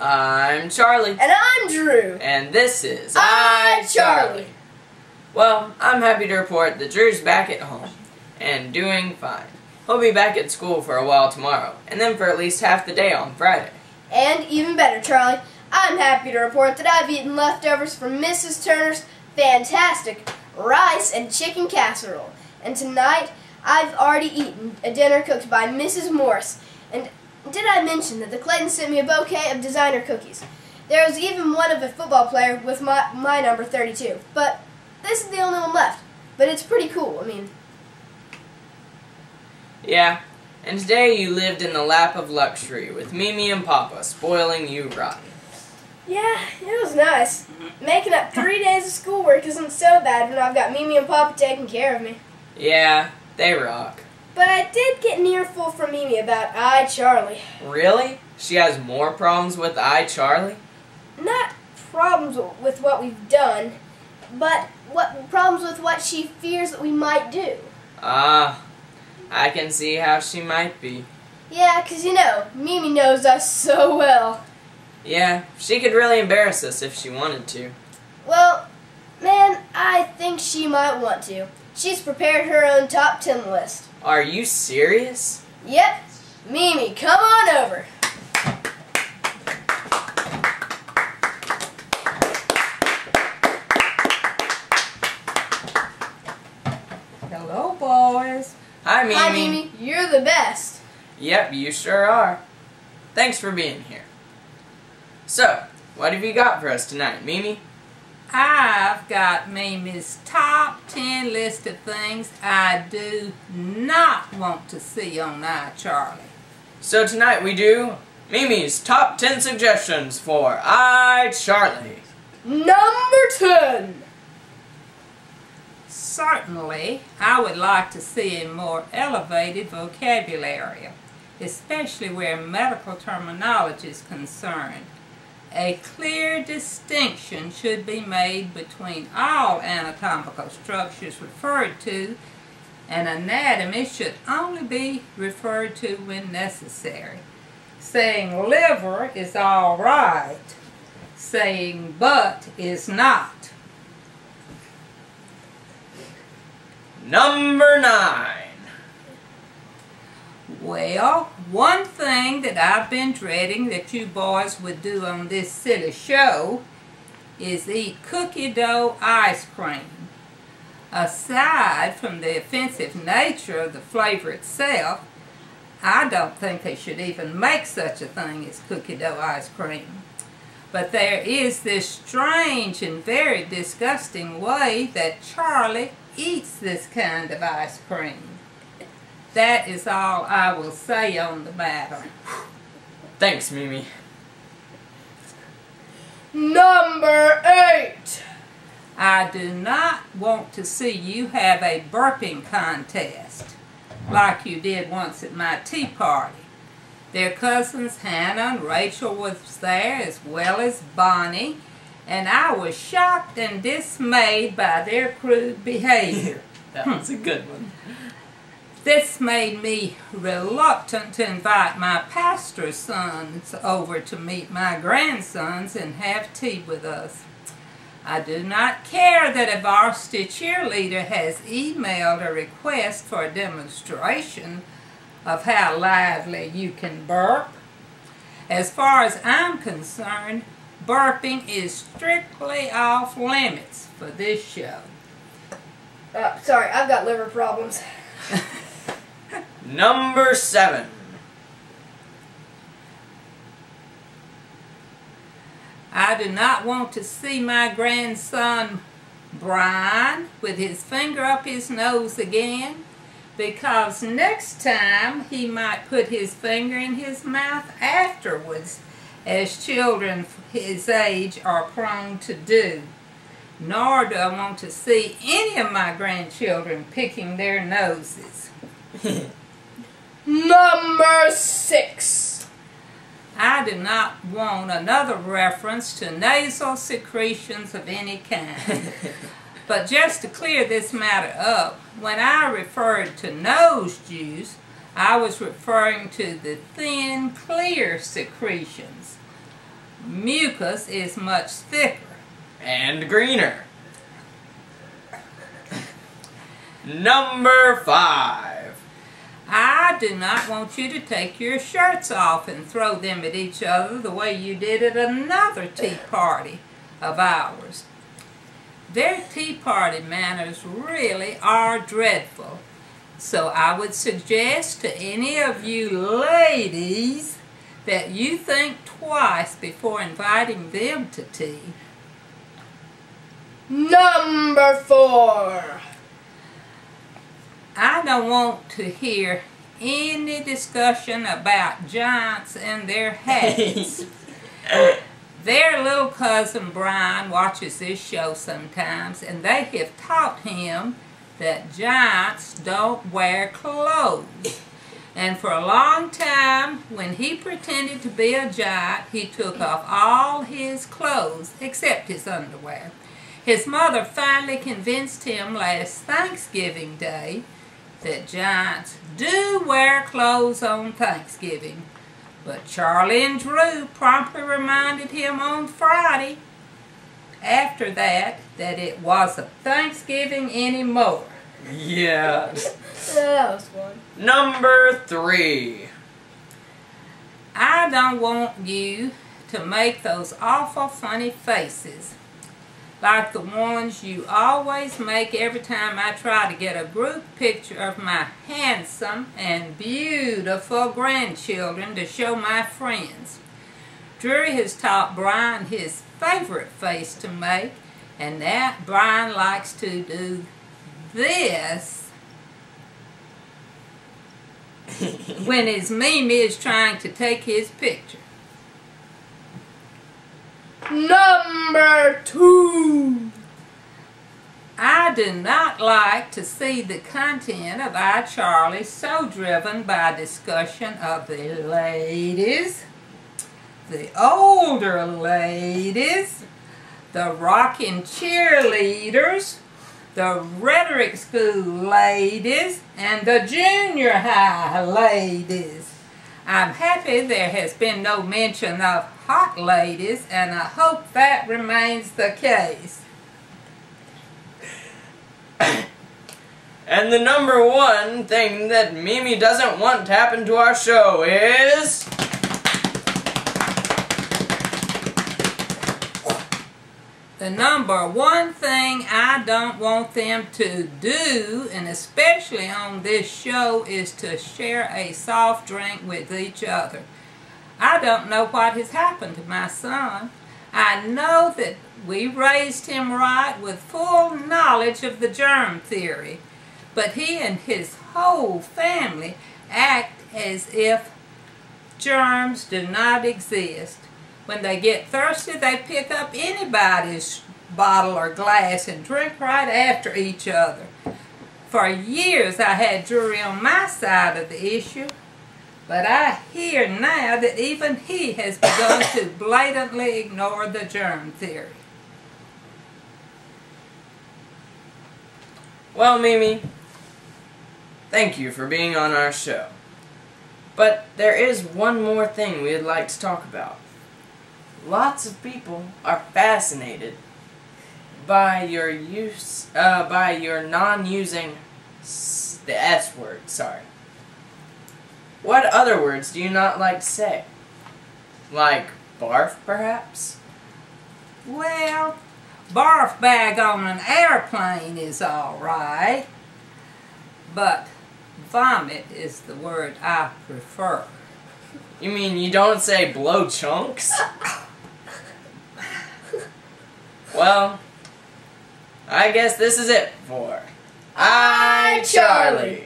I'm Charlie. And I'm Drew. And this is iCharlie. Well, I'm happy to report that Drew's back at home and doing fine. He'll be back at school for a while tomorrow, and then for at least half the day on Friday. And even better, Charlie, I'm happy to report that I've eaten leftovers from Mrs. Turner's fantastic rice and chicken casserole. And tonight, I've already eaten a dinner cooked by Mrs. Morris. And did I mention that the Claytons sent me a bouquet of designer cookies? There was even one of a football player with my number 32. But this is the only one left. But it's pretty cool, I mean. Yeah, and today you lived in the lap of luxury with Mimi and Papa spoiling you rotten. Yeah, it was nice. Making up 3 days of schoolwork isn't so bad when I've got Mimi and Papa taking care of me. Yeah, they rock. But I did get an earful from Mimi about iCharlie. Really? She has more problems with iCharlie? Not problems with what we've done, but problems with what she fears that we might do. Ah, I can see how she might be. Yeah, 'cause you know, Mimi knows us so well. Yeah, she could really embarrass us if she wanted to. Well, man, I think she might want to. She's prepared her own top 10 list. Are you serious? Yep. Mimi, come on over. Hello, boys. Hi, Mimi. Hi, Mimi. You're the best. Yep, you sure are. Thanks for being here. So, what have you got for us tonight, Mimi? I've got Mimi's top 10 list of things I do not want to see on iCharlie. So tonight we do Mimi's top 10 suggestions for iCharlie. Number 10. Certainly, I would like to see a more elevated vocabulary, especially where medical terminology is concerned. A clear distinction should be made between all anatomical structures referred to, and anatomy should only be referred to when necessary. Saying liver is all right. Saying butt is not. Number 9. Well, one thing that I've been dreading that you boys would do on this silly show is eat cookie dough ice cream. Aside from the offensive nature of the flavor itself, I don't think they should even make such a thing as cookie dough ice cream. But there is this strange and very disgusting way that Charlie eats this kind of ice cream. That is all I will say on the matter. Thanks, Mimi. Number 8. I do not want to see you have a burping contest like you did once at my tea party. Their cousins Hannah and Rachel was there, as well as Bonnie, and I was shocked and dismayed by their crude behavior. That was a good one. This made me reluctant to invite my pastor's sons over to meet my grandsons and have tea with us. I do not care that a varsity cheerleader has emailed a request for a demonstration of how lively you can burp. As far as I'm concerned, burping is strictly off limits for this show. Sorry, I've got liver problems. Number 7. I do not want to see my grandson Brian with his finger up his nose again, because next time he might put his finger in his mouth afterwards, as children his age are prone to do. Nor do I want to see any of my grandchildren picking their noses. Number 6. I do not want another reference to nasal secretions of any kind. But just to clear this matter up, when I referred to nose juice, I was referring to the thin, clear secretions. mucus is much thicker. And greener. Number 5. I do not want you to take your shirts off and throw them at each other the way you did at another tea party of ours. Their tea party manners really are dreadful. So I would suggest to any of you ladies that you think twice before inviting them to tea. Number 4. I don't want to hear any discussion about giants and their hats. Their little cousin Brian watches this show sometimes, and they have taught him that giants don't wear clothes. And for a long time, when he pretended to be a giant, he took off all his clothes except his underwear. His mother finally convinced him last Thanksgiving Day that giants do wear clothes on Thanksgiving. But Charlie and Drew promptly reminded him on Friday after that it wasn't Thanksgiving anymore. Yeah. That was fun. Number 3. I don't want you to make those awful funny faces like the ones you always make every time I try to get a group picture of my handsome and beautiful grandchildren to show my friends. Drew has taught Brian his favorite face to make, and that Brian likes to do this when his Mimi is trying to take his picture. Number 2. I do not like to see the content of iCharlie so driven by discussion of the ladies, the older ladies, the rockin' cheerleaders, the rhetoric school ladies, and the junior high ladies. I'm happy there has been no mention of hot ladies, and I hope that remains the case. And the number 1 thing that Mimi doesn't want to happen to our show is... The number 1 thing I don't want them to do, and especially on this show, is to share a soft drink with each other. I don't know what has happened to my son. I know that we raised him right with full knowledge of the germ theory, but he and his whole family act as if germs do not exist. When they get thirsty, they pick up anybody's bottle or glass and drink right after each other. For years I had Drury on my side of the issue, but I hear now that even he has begun to blatantly ignore the germ theory. Well, Mimi, thank you for being on our show. But there is one more thing we'd like to talk about. Lots of people are fascinated by your non-using the S word, sorry. What other words do you not like to say? Like barf, perhaps? Well, barf bag on an airplane is alright, but vomit is the word I prefer. You mean you don't say blow chunks? Well, I guess this is it for iCharlie.